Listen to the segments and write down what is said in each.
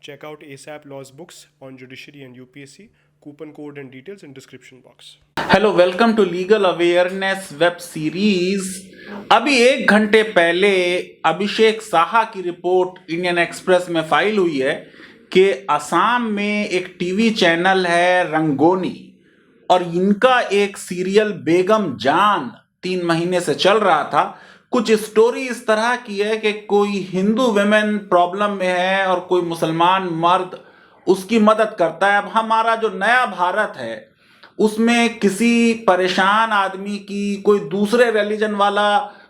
Check out ASAP Law's books on judiciary and UPSC. Coupon code and details in description box. Hello, welcome to legal awareness web series. अभी एक घंटे पहले अभिषेक साहा की report Indian Express में file हुई है कि असम में एक टीवी चैनल है रंगोनी और इनका एक सीरियल बेगम जान 3 महीने से चल रहा था। कुछ स्टोरी इस तरह की है कि कोई हिंदू विमेन प्रॉब्लम में है और कोई मुसलमान मर्द उसकी मदद करता है। अब हमारा जो नया भारत है उसमें किसी परेशान आदमी की कोई दूसरे रिलीजन वाला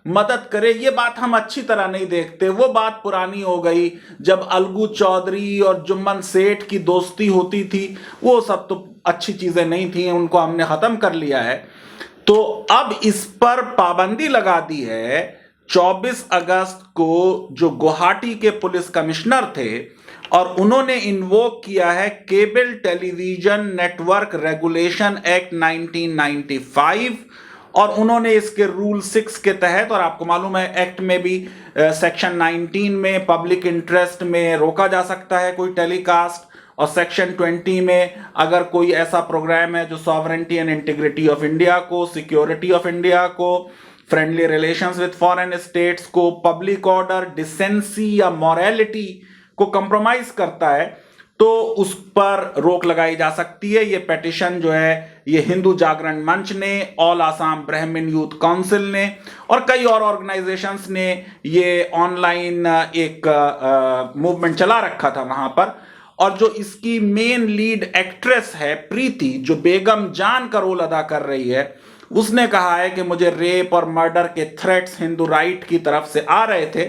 मदद करे, ये बात हम अच्छी तरह नहीं देखते। वो बात पुरानी हो गई जब अलगू चौधरी और जुम्मन सेठ की दोस्ती होती थी, वो सब तो अच्छी चीजें नहीं थी, उनको हमने खत्म कर लिया है। तो अब इस पर पाबंदी लगा दी है। 24 अगस्त को जो गुवाहाटी के पुलिस कमिश्नर थे और उन्होंने इन्वोक किया है cable television network regulation act 1995 और उन्होंने इसके रूल 6 के तहत, और आपको मालूम है एक्ट में भी सेक्शन 19 में पब्लिक इंटरेस्ट में रोका जा सकता है कोई टेलीकास्ट, और सेक्शन 20 में अगर कोई ऐसा प्रोग्राम है जो sovereignty and integrity of India को, सिक्योरिटी ऑफ इंडिया को, friendly relations with foreign states को, पब्लिक ऑर्डर, डिसेंसी या मॉरलिटी को कंप्रोमाइज करता है, तो उस पर रोक लगाई जा सकती है। ये पिटीशन जो है ये हिंदू जागरण मंच ने, ऑल आसाम ब्राह्मण यूथ काउंसिल ने और कई और ऑर्गेनाइजेशंस ने ये ऑनलाइन एक मूवमेंट चला रखा था वहां पर। और जो इसकी मेन लीड एक्ट्रेस है प्रीति, जो बेगम जान का रोल अदा कर रही है, उसने कहा है कि मुझे रेप और मर्डर के थ्रेट्स हिंदू राइट की तरफ से आ रहे थे।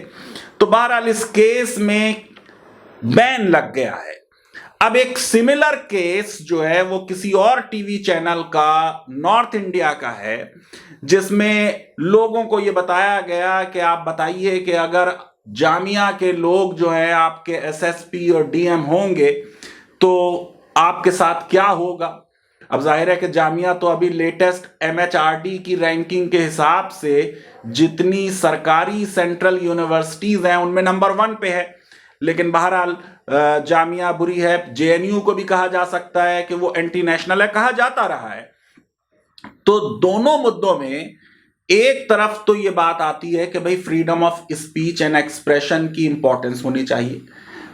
तो बहरहाल इस केस में बैन लग गया है। अब एक सिमिलर केस जो है वो किसी और टीवी चैनल का नॉर्थ इंडिया का है, जिसमें लोगों को यह बताया गया कि आप बताइए कि अगर जामिया के लोग जो है आपके एसएसपी और डीएम होंगे तो आपके साथ क्या होगा। अब जाहिर है कि जामिया तो अभी लेटेस्ट एमएचआरडी की रैंकिंग के हिसाब से जितनी सरकारी सेंट्रल यूनिवर्सिटीज हैं उनमें नंबर 1 पे है, लेकिन बहरहाल जामिया बुरी है। जेएनयू को भी कहा जा सकता है कि वो एंटी नेशनल है, कहा जाता रहा है। तो दोनों मुद्दों में एक तरफ तो ये बात आती है कि भाई freedom of speech and expression की इंपॉर्टेंस होनी चाहिए।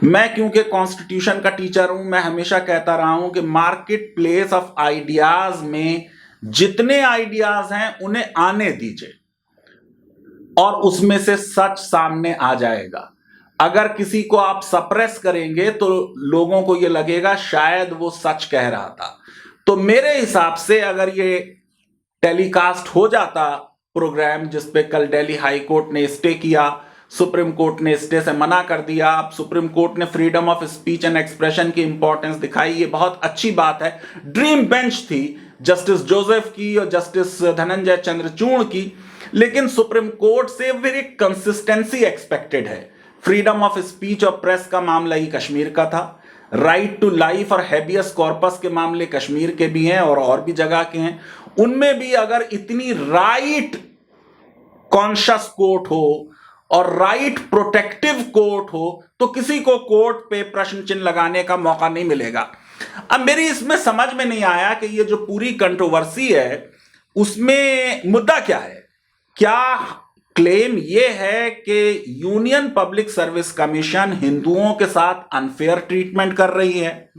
मैं क्योंकि कॉन्स्टिट्यूशन का टीचर हूं, मैं हमेशा कहता रहा हूं कि मार्केट प्लेस ऑफ आइडियाज में जितने आइडियाज हैं उन्हें आने दीजिए और उसमें से सच सामने आ जाएगा। अगर किसी को आप सप्रेस करेंगे तो लोगों को यह लगेगा शायद वो सच कह रहा था। तो मेरे हिसाब से अगर ये टेलीकास्ट हो जाता प्रोग्राम जिसपे कल दिल्ली हाई कोर्ट ने स्टे किया, सुप्रीम कोर्ट ने स्टे से मना कर दिया, अब सुप्रीम कोर्ट ने freedom of speech and expression की इंपॉर्टेंस दिखाई, ये बहुत अच्छी बात है। ड्रीम बेंच थी जस्टिस जोसेफ की और जस्टिस धनंजय चंद्रचूड़ की, लेकिन सुप्रीम कोर्ट से फिर एक कंसिस्टेंसी एक्सपेक्टेड है। फ्रीडम ऑफ स्पीच और प्रेस का मामला ही कश्मीर का था, राइट टू लाइफ और हैबियस कॉर्पस के मामले कश्मीर के भी हैं और भी जगह के हैं। उनमें भी अगर इतनी राइट कॉन्शियस कोर्ट हो और राइट प्रोटेक्टिव कोर्ट हो तो किसी को कोर्ट पे प्रश्न चिन्ह लगाने का मौका नहीं मिलेगा। अब मेरी इसमें समझ में नहीं आया कि ये जो पूरी कंट्रोवर्सी है उसमें मुद्दा क्या है। क्या क्लेम ये है कि यूनियन पब्लिक सर्विस कमीशन हिंदुओं के साथ अनफेयर ट्रीटमेंट कर रही है?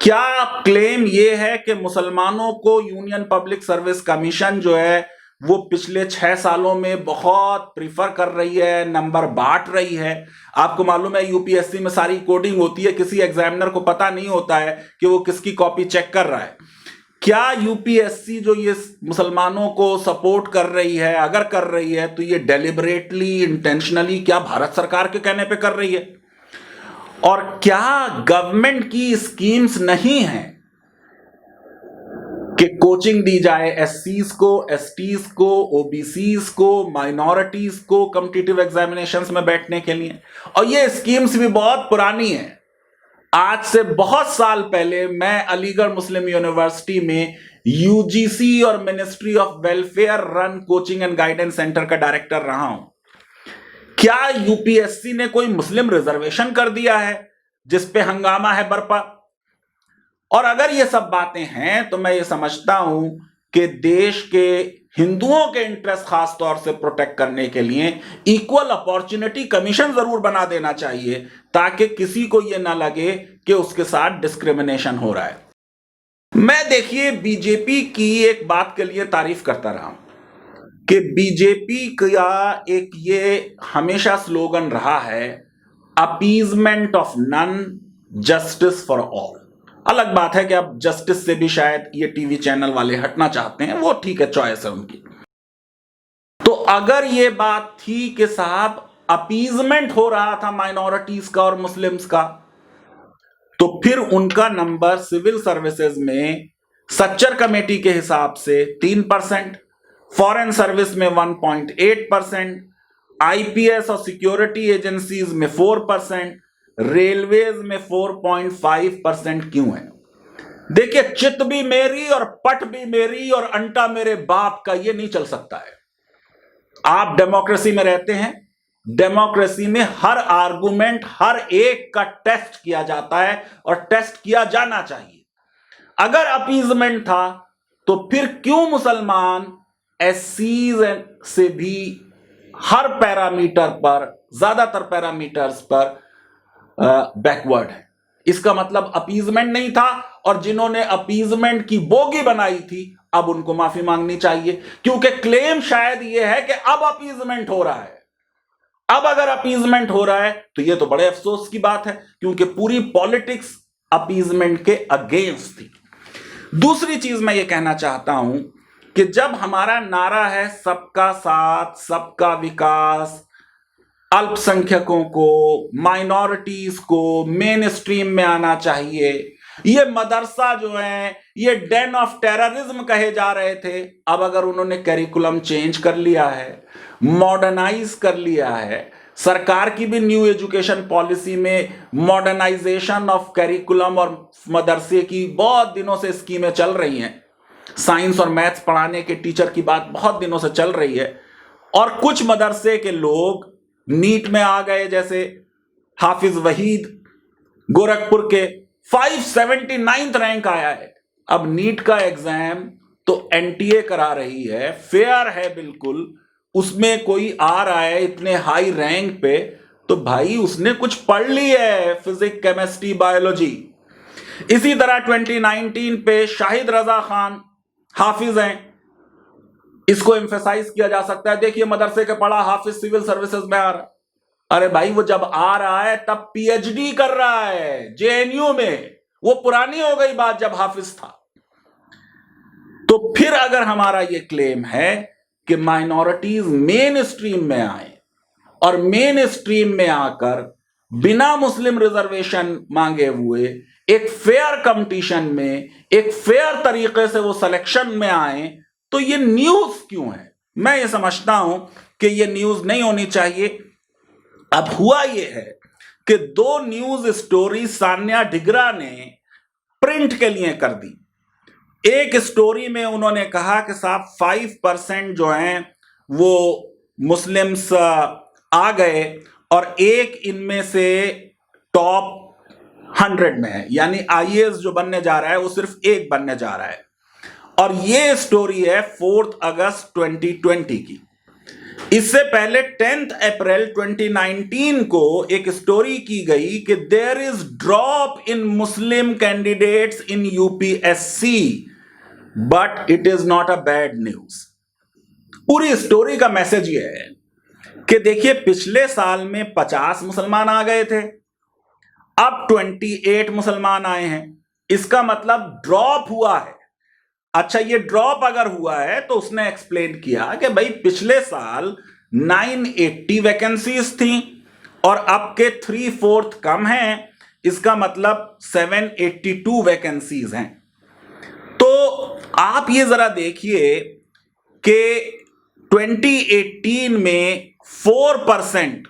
क्या क्लेम ये है कि मुसलमानों को यूनियन पब्लिक सर्विस कमीशन जो है वो पिछले 6 सालों में बहुत प्रीफर कर रही है, नंबर बांट रही है? आपको मालूम है यूपीएससी में सारी कोडिंग होती है, किसी एग्जामिनर को पता नहीं होता है कि वो किसकी कॉपी चेक कर रहा है। क्या यूपीएससी जो ये मुसलमानों को सपोर्ट कर रही है, अगर कर रही है तो ये डेलिबरेटली, इंटेंशनली क्या भारत सरकार के कहने पे कर रही है? और क्या गवर्नमेंट की स्कीम्स नहीं है कि कोचिंग दी जाए एससीज को, एसटीज को, ओबीसीज को, माइनॉरिटीज को कॉम्पिटिटिव एग्जामिनेशंस में बैठने के लिए? और ये स्कीम्स भी बहुत पुरानी है। आज से बहुत साल पहले मैं अलीगढ़ मुस्लिम यूनिवर्सिटी में यूजीसी और ministry of welfare run coaching and guidance centre का डायरेक्टर रहा हूं। क्या यूपीएससी ने कोई मुस्लिम रिजर्वेशन कर दिया है? जिस पे हंगामा है बरपा। और अगर ये सब बातें हैं तो मैं ये समझता हूं कि देश के हिंदुओं के इंटरेस्ट खास तौर से प्रोटेक्ट करने के लिए इक्वल अपॉर्चुनिटी कमीशन जरूर बना देना चाहिए, ताकि किसी को ये ना लगे कि उसके साथ डिस्क्रिमिनेशन हो रहा है। मैं देखिए बीजेपी की एक बात के लिए तारीफ करता रहा हूं कि बीजेपी का एक ये हमेशा स्लोगन रहा है, appeasement of none, justice for all. अलग बात है कि अब जस्टिस से भी शायद ये टीवी चैनल वाले हटना चाहते हैं, वो ठीक है, चॉइस है उनकी। तो अगर ये बात थी कि साहब अपीजमेंट हो रहा था माइनॉरिटीज का और मुस्लिम्स का, तो फिर उनका नंबर सिविल सर्विसेज में सच्चर कमेटी के हिसाब से 3%, फॉरेन सर्विस में 1.8%, आईपीएस और सिक्योरिटी एजेंसीज में 4%, रेलवेज में 4.5% क्यों है? देखिए, चित भी मेरी और पट भी मेरी और अंटा मेरे बाप का, ये नहीं चल सकता है। आप डेमोक्रेसी में रहते हैं, डेमोक्रेसी में हर आर्गुमेंट, हर एक का टेस्ट किया जाता है और टेस्ट किया जाना चाहिए। अगर अपीजमेंट था तो फिर क्यों मुसलमान एससीज से भी हर पैरामीटर पर, ज्यादातर पैरामीटर्स पर बैकवर्ड है? इसका मतलब अपीजमेंट नहीं था, और जिन्होंने अपीजमेंट की बोगी बनाई थी अब उनको माफी मांगनी चाहिए, क्योंकि क्लेम शायद यह है कि अब अपीजमेंट हो रहा है। अब अगर अपीजमेंट हो रहा है तो यह तो बड़े अफसोस की बात है, क्योंकि पूरी पॉलिटिक्स अपीजमेंट के अगेंस्ट थी। दूसरी चीज मैं यह कहना चाहता हूं कि जब हमारा नारा है सबका साथ, सबका विकास, अल्पसंख्यकों को, माइनॉरिटीज को मेन स्ट्रीम में आना चाहिए, ये मदरसा जो है ये डेन ऑफ टेररिज्म कहे जा रहे थे, अब अगर उन्होंने करिकुलम चेंज कर लिया है, मॉडर्नाइज कर लिया है, सरकार की भी न्यू एजुकेशन पॉलिसी में मॉडर्नाइजेशन ऑफ करिकुलम और मदरसे की बहुत दिनों से स्कीमें चल रही हैं, साइंस और मैथ्स पढ़ाने के टीचर की बात बहुत दिनों से चल रही है, और कुछ मदरसे के लोग नीट में आ गए, जैसे हाफिज वहीद गोरखपुर के 579th रैंक आया है। अब नीट का एग्जाम तो एनटीए करा रही है, फेयर है बिल्कुल, उसमें कोई आ रहा है इतने हाई रैंक पे, तो भाई उसने कुछ पढ़ ली है, फिजिक्स, केमिस्ट्री, बायोलॉजी। इसी तरह 2019 पे शाहिद रजा खान हाफिज हैं, इसको एम्फेसाइज किया जा सकता है, देखिए मदरसे के पढ़ा हाफिज सिविल सर्विसेज में आ रहा। अरे भाई, वो जब आ रहा है तब पीएचडी कर रहा है जेएनयू में, वो पुरानी हो गई बात जब हाफिज था। तो फिर अगर हमारा ये क्लेम है कि माइनॉरिटीज मेन स्ट्रीम में आए और मेन स्ट्रीम में आकर बिना मुस्लिम रिजर्वेशन मांगे हुए एक फेयर कंपटीशन में, एक फेयर तरीके से वो सिलेक्शन में आए, तो ये न्यूज क्यों है? मैं ये समझता हूं कि ये न्यूज नहीं होनी चाहिए। अब हुआ ये है कि 2 न्यूज स्टोरी सान्या ढिगरा ने प्रिंट के लिए कर दी। एक स्टोरी में उन्होंने कहा कि साहब 5% जो हैं वो मुस्लिम्स आ गए, और एक इनमें से टॉप 100 में है, यानी आईएएस जो बनने जा रहा है वो सिर्फ एक बनने जा रहा है। और ये स्टोरी है 4 अगस्त 2020 की। इससे पहले 10 अप्रैल 2019 को एक स्टोरी की गई कि there is drop in Muslim candidates in UPSC, but it is not a bad news. पूरी स्टोरी का मैसेज ये है कि देखिए, पिछले साल में 50 मुसलमान आ गए थे, अब 28 मुसलमान आए हैं, इसका मतलब ड्रॉप हुआ है। अच्छा, ये ड्रॉप अगर हुआ है तो उसने एक्सप्लेन किया कि भाई पिछले साल 980 वैकेंसीज थी और अब के 3/4 कम हैं, इसका मतलब 782 वैकेंसीज हैं। तो आप ये जरा देखिए कि 2018 में 4%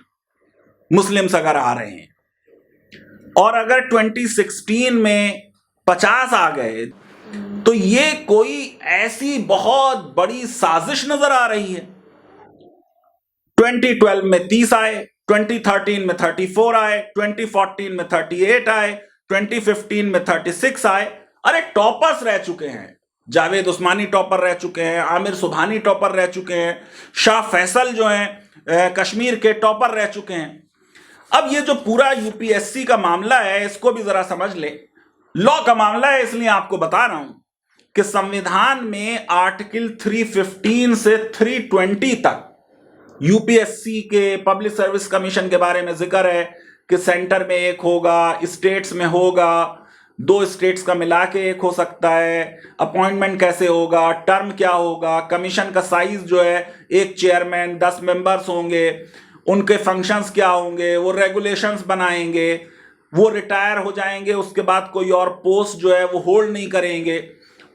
मुस्लिम्स अगर आ रहे हैं और अगर 2016 में 50 आ गए, तो ये कोई ऐसी बहुत बड़ी साजिश नजर आ रही है। 2012 में 30 आए, 2013 में 34 आए, 2014 में 38 आए, 2015 में 36 आए। अरे टॉपर्स रह चुके हैं, जावेद उस्मानी टॉपर रह चुके हैं, आमिर सुबहानी टॉपर रह चुके हैं, शाह फैसल जो हैं कश्मीर के टॉपर रह चुके हैं। अब ये जो पूरा यूपीएससी का मामला है इसको भी जरा समझ ले। लॉ का मामला है इसलिए आपको बता रहा हूं कि संविधान में आर्टिकल 315 से 320 तक यूपीएससी के पब्लिक सर्विस कमीशन के बारे में जिक्र है कि सेंटर में एक होगा, स्टेट्स में होगा, 2 स्टेट्स का मिला के एक हो सकता है, अपॉइंटमेंट कैसे होगा, टर्म क्या होगा, कमीशन का साइज जो है, एक चेयरमैन 10 मेंबर्स होंगे, उनके फंक्शंस क्या होंगे, वो रेगुलेशंस बनाएंगे, वो रिटायर हो जाएंगे, उसके बाद कोई और पोस्ट जो है वो होल्ड नहीं करेंगे।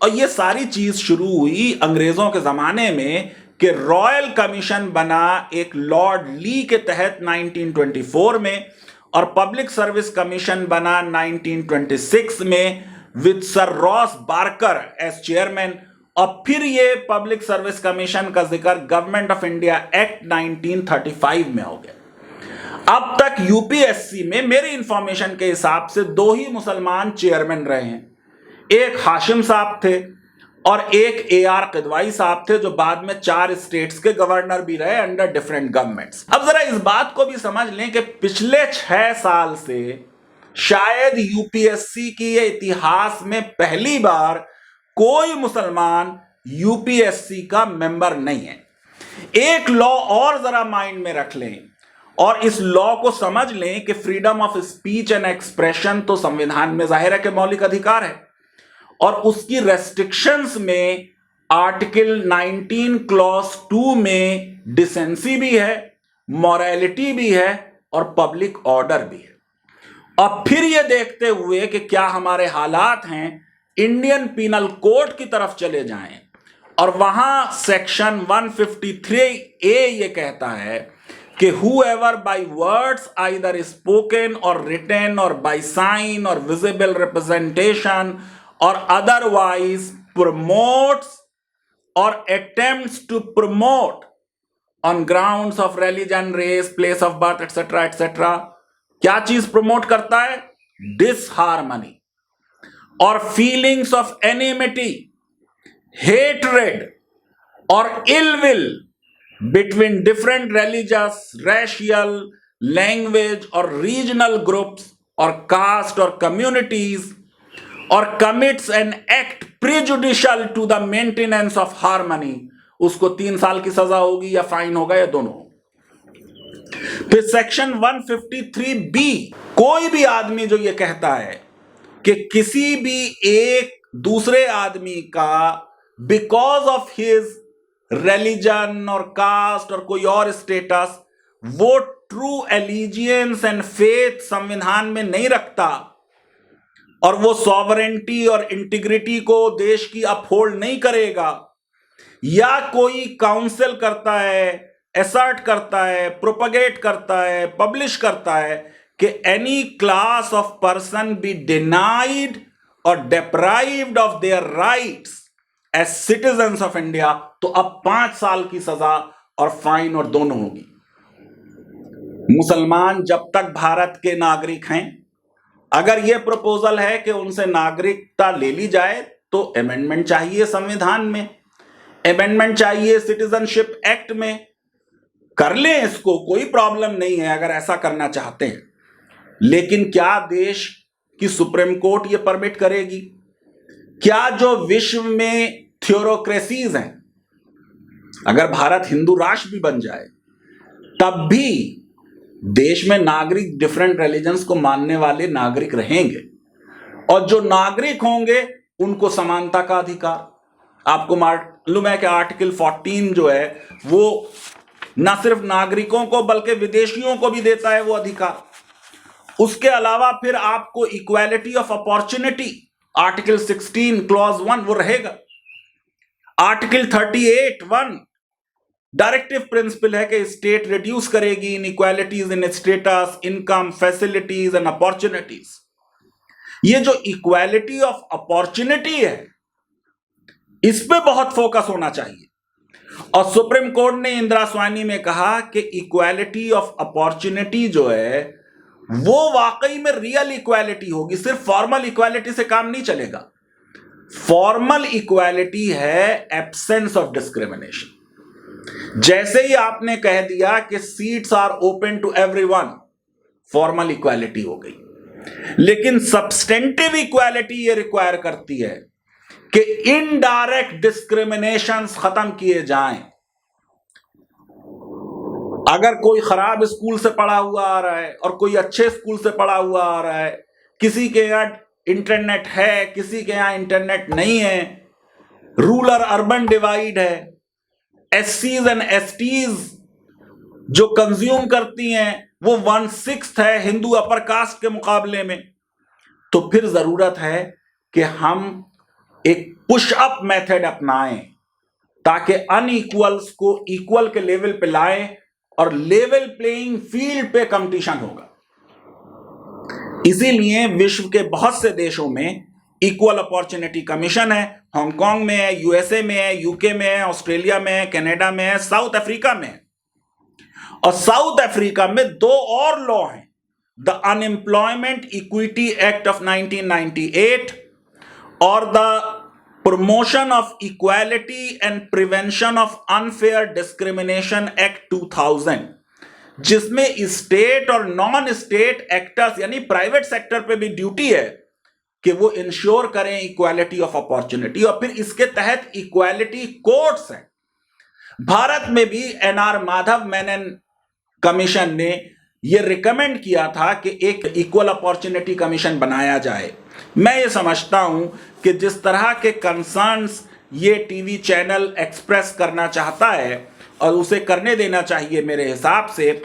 और ये सारी चीज शुरू हुई अंग्रेजों के जमाने में कि रॉयल कमीशन बना एक लॉर्ड ली के तहत 1924 में, और पब्लिक सर्विस कमीशन बना 1926 में with Sir Ross Barker as chairman. और फिर ये पब्लिक सर्विस कमीशन का जिक्र गवर्नमेंट ऑफ इंडिया एक्ट 1935 में हो गया। अब तक यूपीएससी में मेरी इंफॉर्मेशन के हिसाब से 2 ही मुसलमान चेयरमैन रहे हैं, एक हाशिम साहब थे और एक AR किदवाई साहब थे, जो बाद में 4 स्टेट्स के गवर्नर भी रहे अंडर डिफरेंट गवर्नमेंट्स। अब जरा इस बात को भी समझ लें कि पिछले 6 साल से शायद यूपीएससी की ये इतिहास में पहली बार कोई मुसलमान यूपीएससी का मेंबर नहीं है। एक लॉ और जरा माइंड में रख लें और इस लॉ को समझ लें कि freedom of speech and expression तो संविधान में जाहिर है कि मौलिक अधिकार है, और उसकी रेस्ट्रिक्शंस में आर्टिकल 19 क्लॉज 2 में डिसेंसी भी है, मॉरलिटी भी है और पब्लिक ऑर्डर भी है। और फिर यह देखते हुए कि क्या हमारे हालात हैं, इंडियन पीनल कोड की तरफ चले जाएं और वहां सेक्शन 153A ये कहता है कि whoever by words either spoken or written or by sign or visible representation or otherwise promotes or attempts to promote on grounds of religion, race, place of birth, etc., etc. क्या चीज promote करता है? Disharmony और feelings of enmity, hatred और ill will between different religious, racial, language or regional groups or caste or communities, or commits an act prejudicial to the maintenance of harmony, उसको 3 साल की सजा होगी या फाइन होगा या दोनों। फिर सेक्शन 153B, कोई भी आदमी जो ये कहता है कि किसी भी एक दूसरे आदमी का बिकॉज ऑफ हिज रिलीजन और कास्ट और कोई और स्टेटस वो ट्रू एलिजियंस एंड फेथ संविधान में नहीं रखता और वो सॉवरेंटी और इंटीग्रिटी को देश की अपहोल्ड नहीं करेगा, या कोई काउंसिल करता है, असर्ट करता है, प्रोपगेट करता है, पब्लिश करता है कि any class of person be denied और deprived of their rights as citizens of India, तो अब 5 साल की सजा और फाइन और दोनों होगी। मुसलमान जब तक भारत के नागरिक हैं, अगर यह प्रपोजल है कि उनसे नागरिकता ले ली जाए तो अमेंडमेंट चाहिए संविधान में, अमेंडमेंट चाहिए सिटीजनशिप एक्ट में, कर लें इसको, कोई प्रॉब्लम नहीं है अगर ऐसा करना चाहते हैं। लेकिन क्या देश की सुप्रीम कोर्ट यह परमिट करेगी? क्या जो विश्व में थ्योरोक्रेसीज हैं, अगर भारत हिंदू राष्ट्र भी बन जाए तब भी देश में नागरिक डिफरेंट रिलीजन्स को मानने वाले नागरिक रहेंगे, और जो नागरिक होंगे उनको समानता का अधिकार। आपको मालूम है कि आर्टिकल 14 जो है वो न सिर्फ नागरिकों को बल्कि विदेशियों को भी देता है वो अधिकार। उसके अलावा फिर आपको equality of opportunity article 16 clause 1 वो रहेगा। आर्टिकल 38(1) डायरेक्टिव प्रिंसिपल है कि स्टेट रिड्यूस करेगी inequalities in status, income, facilities and opportunities. ये जो इक्वालिटी ऑफ अपॉर्चुनिटी है इस पे बहुत फोकस होना चाहिए। और सुप्रीम कोर्ट ने इंदिरा स्वानी में कहा कि इक्वालिटी ऑफ अपॉर्चुनिटी जो है वो वाकई में रियल इक्वालिटी होगी, सिर्फ फॉर्मल इक्वालिटी से काम नहीं चलेगा। फॉर्मल इक्वालिटी है एब्सेंस ऑफ डिस्क्रिमिनेशन। जैसे ही आपने कह दिया कि seats are open to everyone, formal equality हो गई। लेकिन सब्सटेंटिव इक्वालिटी ये रिक्वायर करती है कि इनडायरेक्ट डिस्क्रिमिनेशंस खत्म किए जाएं। अगर कोई खराब स्कूल से पढ़ा हुआ आ रहा है और कोई अच्छे स्कूल से पढ़ा हुआ आ रहा है, किसी के यहां इंटरनेट है, किसी के यहां इंटरनेट नहीं है, रूरल अर्बन डिवाइड है, एससीज एंड एसटीज जो कंज्यूम करती हैं वो 1/6 है हिंदू अपर कास्ट के मुकाबले में, तो फिर जरूरत है कि हम एक पुश अप मेथड अपनाएं ताकि अनइक्वल्स को इक्वल के लेवल पे लाएं और लेवल प्लेइंग फील्ड पे कंपटीशन होगा। इसीलिए विश्व के बहुत से देशों में इक्वल अपॉर्चुनिटी कमीशन है। हांगकांग में है, यूएसए में है, यूके में है, ऑस्ट्रेलिया में है, कनाडा में है, साउथ अफ्रीका में है। और साउथ अफ्रीका में 2 और लॉ हैं, the unemployment equity act of 1998 और the promotion of equality and prevention of unfair discrimination act 2000, जिसमें स्टेट और नॉन स्टेट एक्टर्स यानी प्राइवेट सेक्टर पे भी ड्यूटी है कि वो इंश्योर करें इक्वालिटी ऑफ अपॉर्चुनिटी। और फिर इसके तहत इक्वालिटी कोर्ट्स हैं। भारत में भी एनआर माधव मेनन कमीशन ने यह रिकमेंड किया था कि एक इक्वल अपॉर्चुनिटी कमीशन बनाया जाए। मैं ये समझता हूं कि जिस तरह के कंसर्न्स ये टीवी चैनल एक्सप्रेस करना चाहता है और उसे करने देना चाहिए, मेरे हिसाब से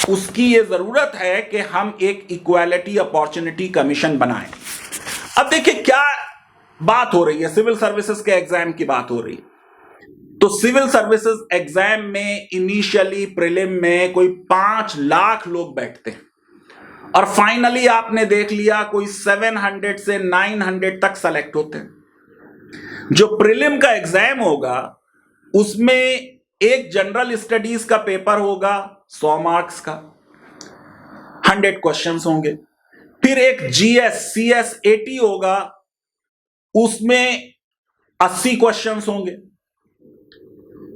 उसकी ये जरूरत है कि हम एक इक्वालिटी अपॉर्चुनिटी कमीशन बनाएं। अब देखिए क्या बात हो रही है, सिविल सर्विसेज के एग्जाम की बात हो रही है। तो सिविल सर्विसेज एग्जाम में इनिशियली प्रीलिम में कोई 5 लाख लोग बैठते हैं और फाइनली आपने देख लिया कोई 700 से 900 तक सेलेक्ट होते हैं। जो प्रीलिम का एग्जाम होगा उसमें एक जनरल स्टडीज का पेपर होगा 100 मार्क्स का, 100 क्वेश्चंस होंगे। फिर एक जीएस सीएस 80 होगा, उसमें 80 क्वेश्चंस होंगे।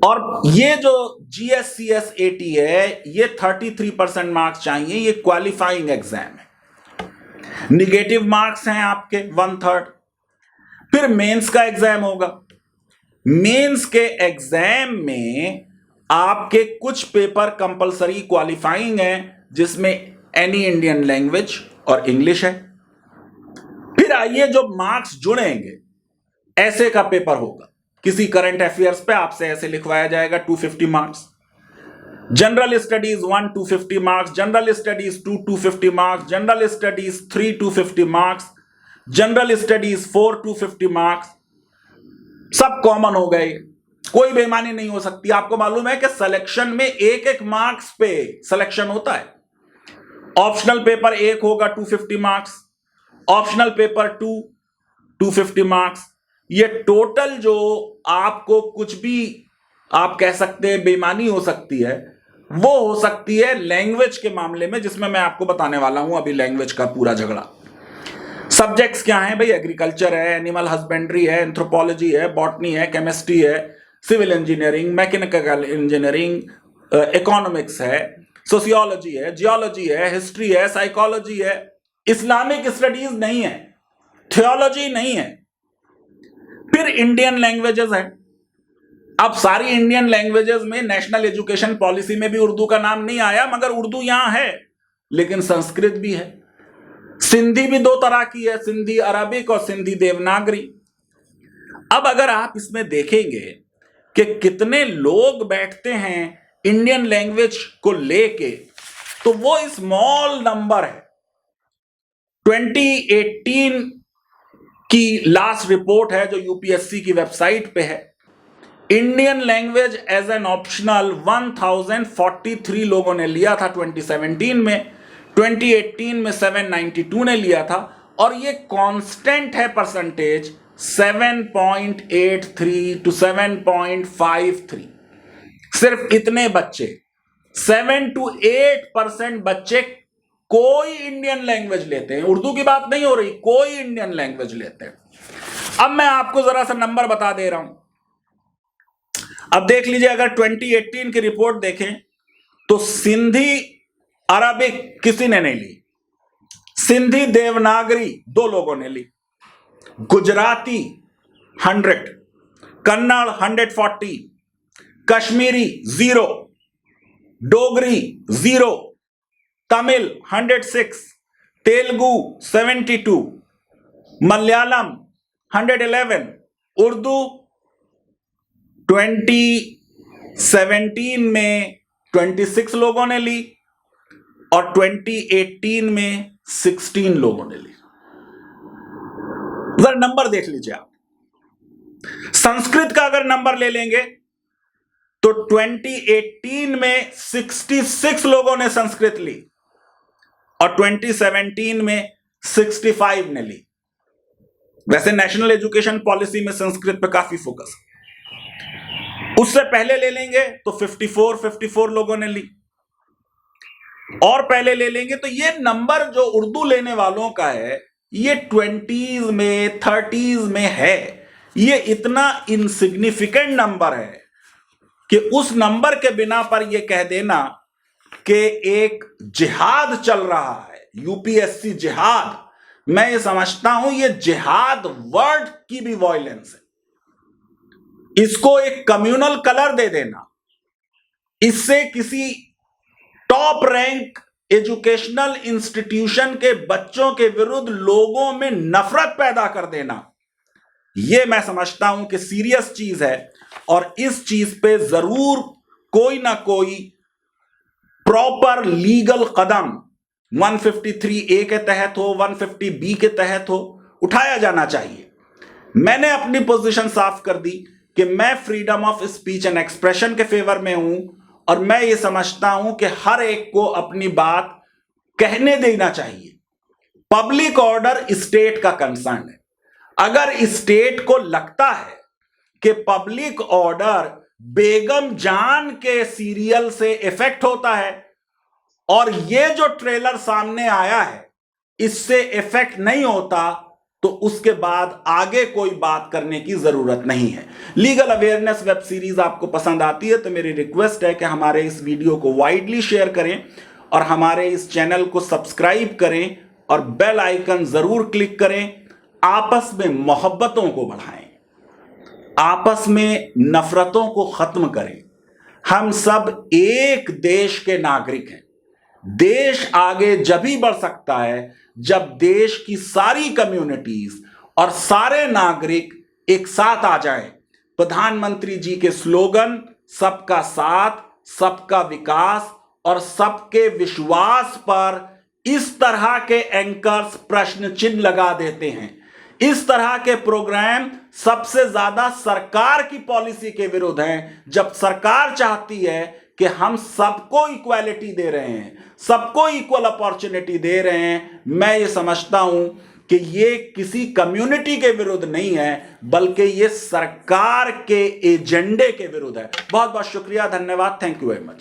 और ये जो जीएस सीएस 80 है ये 33% मार्क्स चाहिए, ये क्वालिफाइंग एग्जाम है। निगेटिव मार्क्स हैं आपके 1/3। फिर मेंस का एग्जाम होगा। मेंस के एग्जाम में आपके कुछ पेपर कंपलसरी क्वालिफाइंग हैं, जिसमें एनी इंडियन लैंग्वेज और इंग्लिश है। फिर आइए जो मार्क्स जुड़ेंगे, ऐसे का पेपर होगा। किसी करंट अफेयर्स पे आपसे ऐसे लिखवाया जाएगा 250 marks, general studies 1 250 marks, general studies 2 250 marks, general studies 3 250 marks, general studies 4 250 marks. सब कॉमन हो गए, कोई बेईमानी नहीं हो सकती। आपको मालूम है कि सिलेक्शन में एक मार्क्स पे सिलेक्शन होता है। ऑप्शनल पेपर 1 होगा 250 मार्क्स, ऑप्शनल पेपर 2 250 मार्क्स। ये टोटल जो आपको कुछ भी आप कह सकते हैं बेईमानी हो सकती है, वो हो सकती है लैंग्वेज के मामले में, जिसमें मैं आपको बताने वाला हूं अभी लैंग्वेज का पूरा झगड़ा। सब्जेक्ट्स क्या हैं भाई? एग्रीकल्चर है, एनिमल हस्बेंड्री है, एंथ्रोपोलॉजी है, बॉटनी है, केमिस्ट्री है, civil engineering, mechanical engineering, economics है, सोशियोलॉजी है, जियोलॉजी है, हिस्ट्री है, साइकोलॉजी है। इस्लामिक स्टडीज नहीं है, थियोलॉजी नहीं है। फिर इंडियन लैंग्वेजेस है। अब सारी इंडियन लैंग्वेजेस में नेशनल एजुकेशन पॉलिसी में भी उर्दू का नाम नहीं आया, मगर उर्दू यहां है, लेकिन संस्कृत भी है। सिंधी भी 2 तरह की है, सिंधी अरबिक और सिंधी देवनागरी। अब अगर आप इसमें देखेंगे कि कितने लोग बैठते हैं इंडियन लैंग्वेज को लेके, तो वो स्मॉल नंबर है। 2018 की लास्ट रिपोर्ट है जो यूपीएससी की वेबसाइट पे है। Indian language as an optional 1043 लोगों ने लिया था 2017 में, 2018 में 792 ने लिया था, और ये कांस्टेंट है परसेंटेज 7.83 to 7.53। सिर्फ इतने बच्चे 7 to 8% बच्चे कोई इंडियन लैंग्वेज लेते हैं। उर्दू की बात नहीं हो रही, कोई इंडियन लैंग्वेज लेते हैं। अब मैं आपको जरा सा नंबर बता दे रहा हूं। अब देख लीजिए, अगर 2018 की रिपोर्ट देखें तो सिंधी अरबिक किसी ने नहीं ली, सिंधी देवनागरी 2 लोगों ने ली, गुजराती 100, कन्नड़ 140, कश्मीरी 0, डोगरी 0, तमिल 106, तेलुगु 72, मलयालम 111, उर्दू 2017 में 26 लोगों ने ली और 2018 में 16 लोगों ने ली। जरा नंबर देख लीजिए आप। संस्कृत का अगर नंबर ले लेंगे तो 2018 में 66 लोगों ने संस्कृत ली और 2017 में 65 ने ली। वैसे नेशनल एजुकेशन पॉलिसी में संस्कृत पे काफी फोकस है। उससे पहले ले लेंगे तो 54 लोगों ने ली, और पहले ले लेंगे तो ये नंबर जो उर्दू लेने वालों का है ये 20s में 30s में है। ये इतना इनसिग्निफिकेंट नंबर है कि उस नंबर के बिना पर यह कह देना कि एक जिहाद चल रहा है, यूपीएससी जिहाद, मैं ये समझता हूं ये जिहाद वर्ड की भी वॉयलेंस है। इसको एक कम्युनल कलर दे देना, इससे किसी टॉप रैंक एजुकेशनल इंस्टीट्यूशन के बच्चों के विरुद्ध लोगों में नफरत पैदा कर देना, यह मैं समझता हूं कि सीरियस चीज है। और इस चीज पे जरूर कोई ना कोई प्रॉपर लीगल कदम 153A के तहत हो, 150B के तहत हो, उठाया जाना चाहिए। मैंने अपनी पोजीशन साफ कर दी कि मैं freedom of speech and expression के फेवर में हूं और मैं ये समझता हूं कि हर एक को अपनी बात कहने देना चाहिए। पब्लिक ऑर्डर स्टेट का कंसर्न है। अगर स्टेट को लगता है कि पब्लिक ऑर्डर बेगम जान के सीरियल से इफेक्ट होता है और ये जो ट्रेलर सामने आया है इससे इफेक्ट नहीं होता, तो उसके बाद आगे कोई बात करने की जरूरत नहीं है। लीगल अवेयरनेस वेब सीरीज आपको पसंद आती है तो मेरी रिक्वेस्ट है कि हमारे इस वीडियो को वाइडली शेयर करें और हमारे इस चैनल को सब्सक्राइब करें और बेल आइकन जरूर क्लिक करें। आपस में मोहब्बतों को बढ़ाएं, आपस में नफरतों को खत्म करें। हम सब एक देश के नागरिक हैं। देश आगे जब ही बढ़ सकता है जब देश की सारी कम्युनिटीज और सारे नागरिक एक साथ आ जाएं। प्रधानमंत्री जी के स्लोगन सबका साथ, सबका विकास और सबके विश्वास पर इस तरह के एंकर्स प्रश्न चिन्ह लगा देते हैं। इस तरह के प्रोग्राम सबसे ज्यादा सरकार की पॉलिसी के विरुद्ध हैं। जब सरकार चाहती है कि हम सबको इक्वालिटी दे रहे हैं, सबको इक्वल अपॉर्चुनिटी दे रहे हैं, मैं ये समझता हूं कि ये किसी कम्युनिटी के विरुद्ध नहीं है बल्कि ये सरकार के एजेंडे के विरुद्ध है। बहुत बहुत शुक्रिया, धन्यवाद, थैंक यू वेरी मच।